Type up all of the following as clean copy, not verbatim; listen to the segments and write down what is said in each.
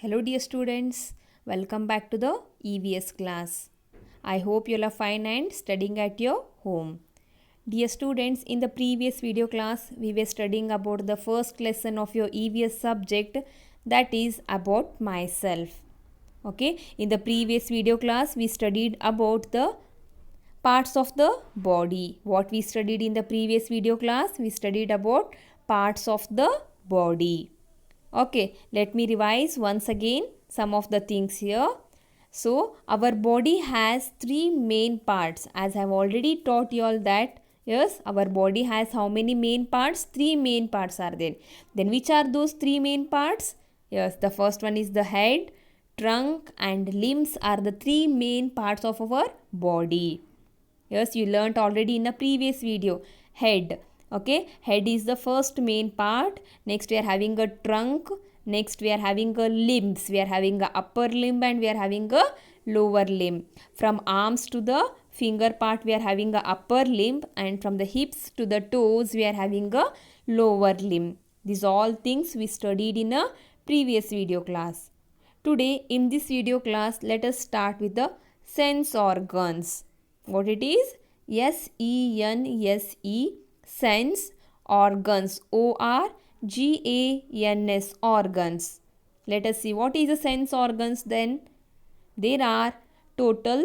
Hello dear students, welcome back to the EVS class. I hope you all are fine and studying at your home. Dear students, in the previous video class, we were studying about the first lesson of your EVS subject, that is about myself. Okay, in the previous video class, we studied about the parts of the body. What we studied in the previous video class, we studied about parts of the body. Okay, let me revise once again some of the things here. So, our body has three main parts. As I have already taught you all that, yes, our body has how many main parts? Three main parts are there. Then which are those three main parts? Yes, the first one is the head, trunk and limbs are the three main parts of our body. Yes, you learnt already in a previous video. Head. Okay, head is the first main part. Next we are having a trunk. Next we are having a limbs. We are having a upper limb and we are having a lower limb. From arms to the finger part we are having a upper limb, and from the hips to the toes we are having a lower limb. These all things we studied in a previous video class. Today in this video class, let us start with the sense organs. What it is? S-E-N-S-E, sense organs. O-R-G-A-N-S, organs. Let us see what is the sense organs then. There are total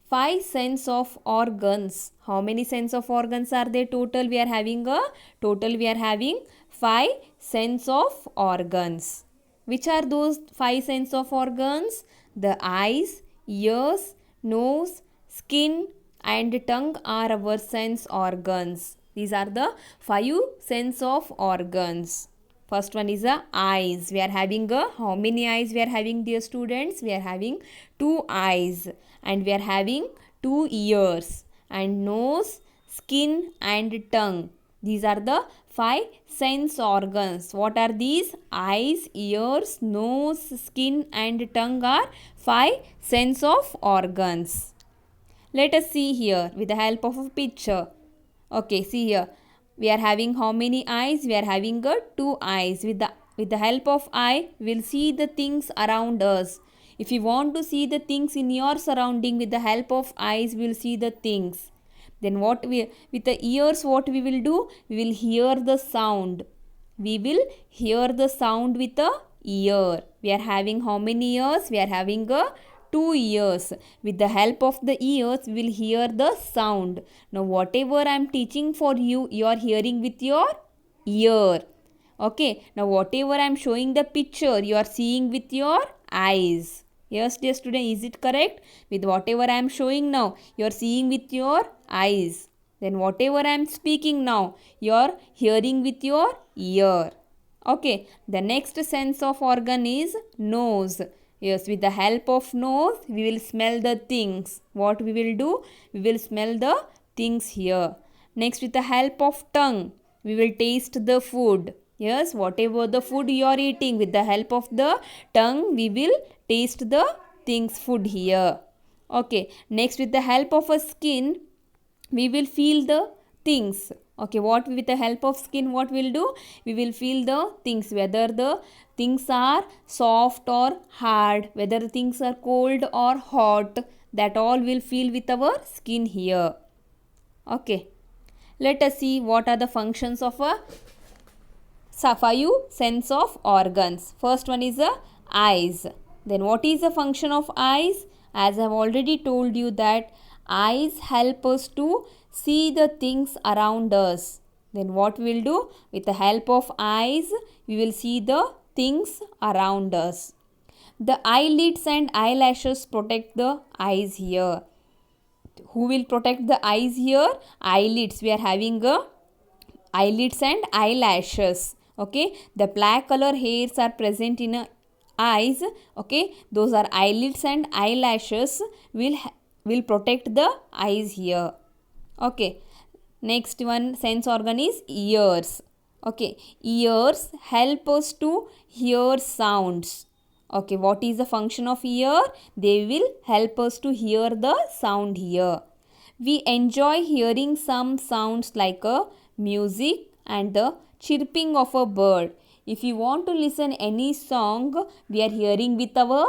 5 sense of organs. How many sense of organs are there total? We are having 5 sense of organs. Which are those 5 sense of organs? The eyes, ears, nose, skin and tongue are our sense organs. These are the 5 sense of organs. First one is the eyes. We are having how many eyes we are having, dear students? We are having 2 eyes and we are having 2 ears and nose, skin and tongue. These are the 5 sense organs. What are these? Eyes, ears, nose, skin and tongue are 5 sense of organs. Let us see here with the help of a picture. Okay, see here. We are having how many eyes? We are having 2 eyes. With the help of eye, we will see the things around us. If you want to see the things in your surrounding, with the help of eyes, we will see the things. Then with the ears, what we will do? We will hear the sound. We will hear the sound with the ear. We are having how many ears? We are having 2 ears. With the help of the ears, we will hear the sound. Now, whatever I am teaching for you, you are hearing with your ear. Okay. Now, whatever I am showing the picture, you are seeing with your eyes. Yes, dear student, is it correct? With whatever I am showing now, you are seeing with your eyes. Then whatever I am speaking now, you are hearing with your ear. Okay. The next sense of organ is nose. Yes, with the help of nose, we will smell the things. What we will do? We will smell the things here. Next, with the help of tongue, we will taste the food. Yes, whatever the food you are eating, with the help of the tongue, we will taste the things food here. Okay, next with the help of a skin, we will feel the things. Okay, with the help of skin, what we'll do? We will feel the things, whether the things are soft or hard, whether the things are cold or hot, that all we'll feel with our skin here. Okay, let us see what are the functions of a 5 sense of organs. First one is the eyes. Then what is the function of eyes? As I have already told you that eyes help us to see the things around us. Then what we will do? With the help of eyes, we will see the things around us. The eyelids and eyelashes protect the eyes here. Who will protect the eyes here? Eyelids. We are having eyelids and eyelashes. Okay, the black color hairs are present in eyes. Okay, those are eyelids and eyelashes will protect the eyes here. Okay, next one sense organ is ears. Okay, ears help us to hear sounds. Okay, what is the function of ear? They will help us to hear the sound here. We enjoy hearing some sounds like a music and the chirping of a bird. If you want to listen any song, we are hearing with our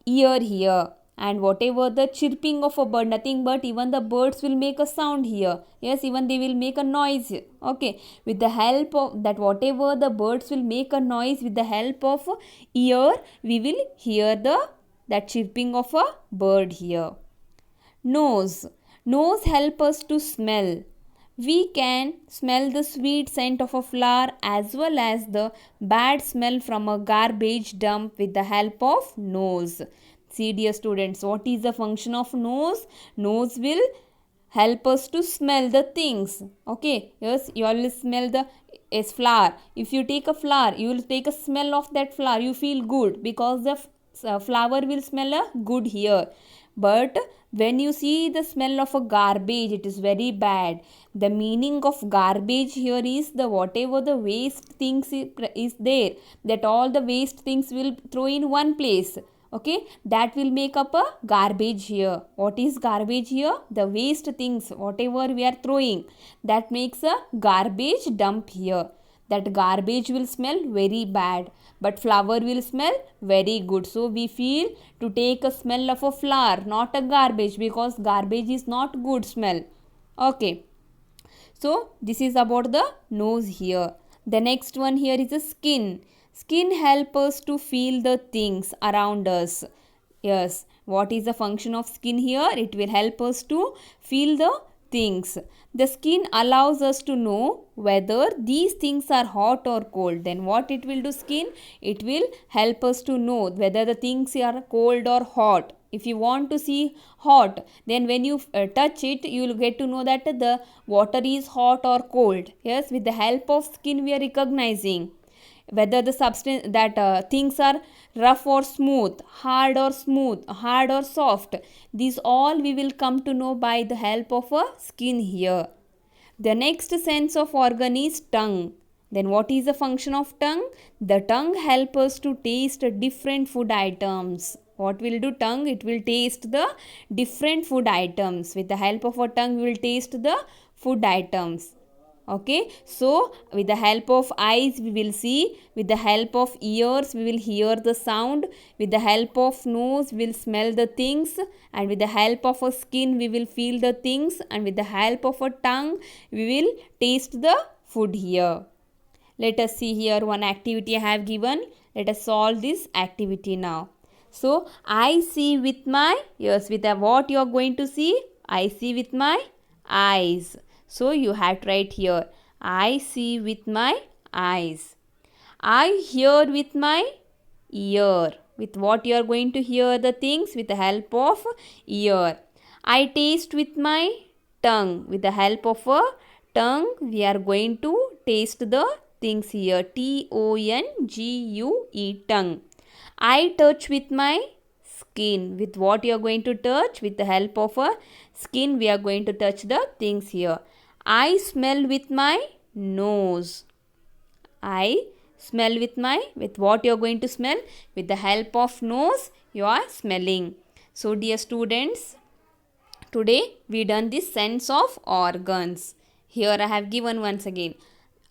ear here. And whatever the chirping of a bird, nothing but even the birds will make a sound here. Yes, even they will make a noise. Okay, with the help of that, whatever the birds will make a noise, with the help of ear, we will hear the that chirping of a bird here. Nose. Nose help us to smell. We can smell the sweet scent of a flower as well as the bad smell from a garbage dump with the help of nose. See dear students, what is the function of nose? Nose will help us to smell the things. Okay, yes, you will smell the flower. If you take a flower, you will take a smell of that flower. You feel good because the flower will smell good here. But when you see the smell of a garbage, it is very bad. The meaning of garbage here is the whatever the waste things is there, that all the waste things will throw in one place. Okay, that will make up a garbage here. What is garbage here? The waste things, whatever we are throwing, that makes a garbage dump here. That garbage will smell very bad, but flower will smell very good. So we feel to take a smell of a flower, not a garbage, because garbage is not good smell. Okay, so this is about the nose here. The next one here is the skin. Skin help us to feel the things around us. Yes, what is the function of skin here? It will help us to feel the things. The skin allows us to know whether these things are hot or cold. Then what it will do, skin? It will help us to know whether the things are cold or hot. If you want to see hot, then when you touch it, you will get to know that the water is hot or cold. Yes, with the help of skin we are recognizing whether the substance that things are rough or smooth, hard or soft. These all we will come to know by the help of a skin here. The next sense of organ is tongue. Then what is the function of tongue? The tongue help us to taste different food items. What will do tongue? It will taste the different food items. With the help of a tongue we will taste the food items. Okay, so with the help of eyes we will see, with the help of ears we will hear the sound, with the help of nose we will smell the things, and with the help of a skin we will feel the things, and with the help of a tongue we will taste the food here. Let us see here one activity I have given. Let us solve this activity now. So I see with my ears. With what you are going to see? I see with my eyes. So you have to write here, I see with my eyes. I hear with my ear. With what you are going to hear the things? With the help of ear. I taste with my tongue. With the help of a tongue we are going to taste the things here. Tongue, tongue. I touch with my skin. With what you are going to touch? With the help of a skin we are going to touch the things here. I smell with my nose. I smell with what you are going to smell? With the help of nose you are smelling. So dear students, today we done this sense of organs. Here I have given once again.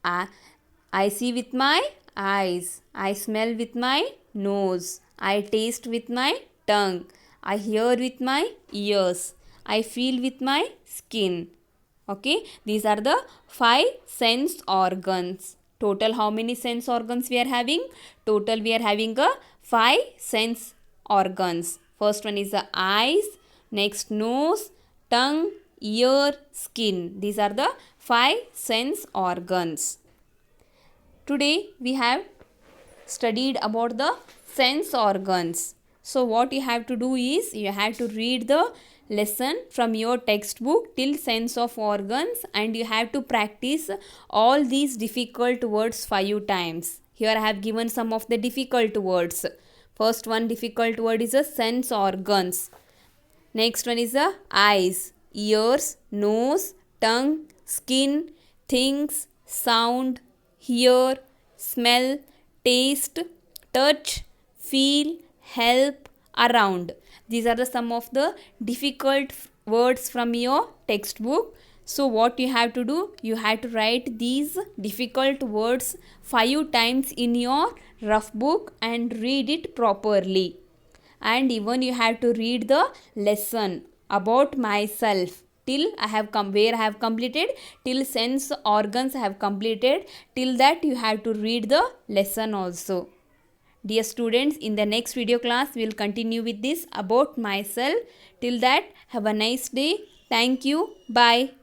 I see with my eyes. I smell with my nose. I taste with my tongue. I hear with my ears. I feel with my skin. Okay, these are the 5 sense organs. Total how many sense organs we are having? Total we are having 5 sense organs. First one is the eyes, next nose, tongue, ear, skin. These are the 5 sense organs. Today we have studied about the sense organs. So what you have to do is you have to read the lesson from your textbook till sense of organs, and you have to practice all these difficult words 5 times. Here I have given some of the difficult words. First one difficult word is a sense organs. Next one is the eyes, ears, nose, tongue, skin, things, sound, hear, smell, taste, touch, feel, help, around. These are the some of the difficult words from your textbook. So what you have to do, you have to write these difficult words 5 times in your rough book and read it properly. And even you have to read the lesson about myself till I have come where I have completed, till sense organs I have completed, till that you have to read the lesson also. Dear students, in the next video class we will continue with this about myself. Till that, have a nice day. Thank you. Bye.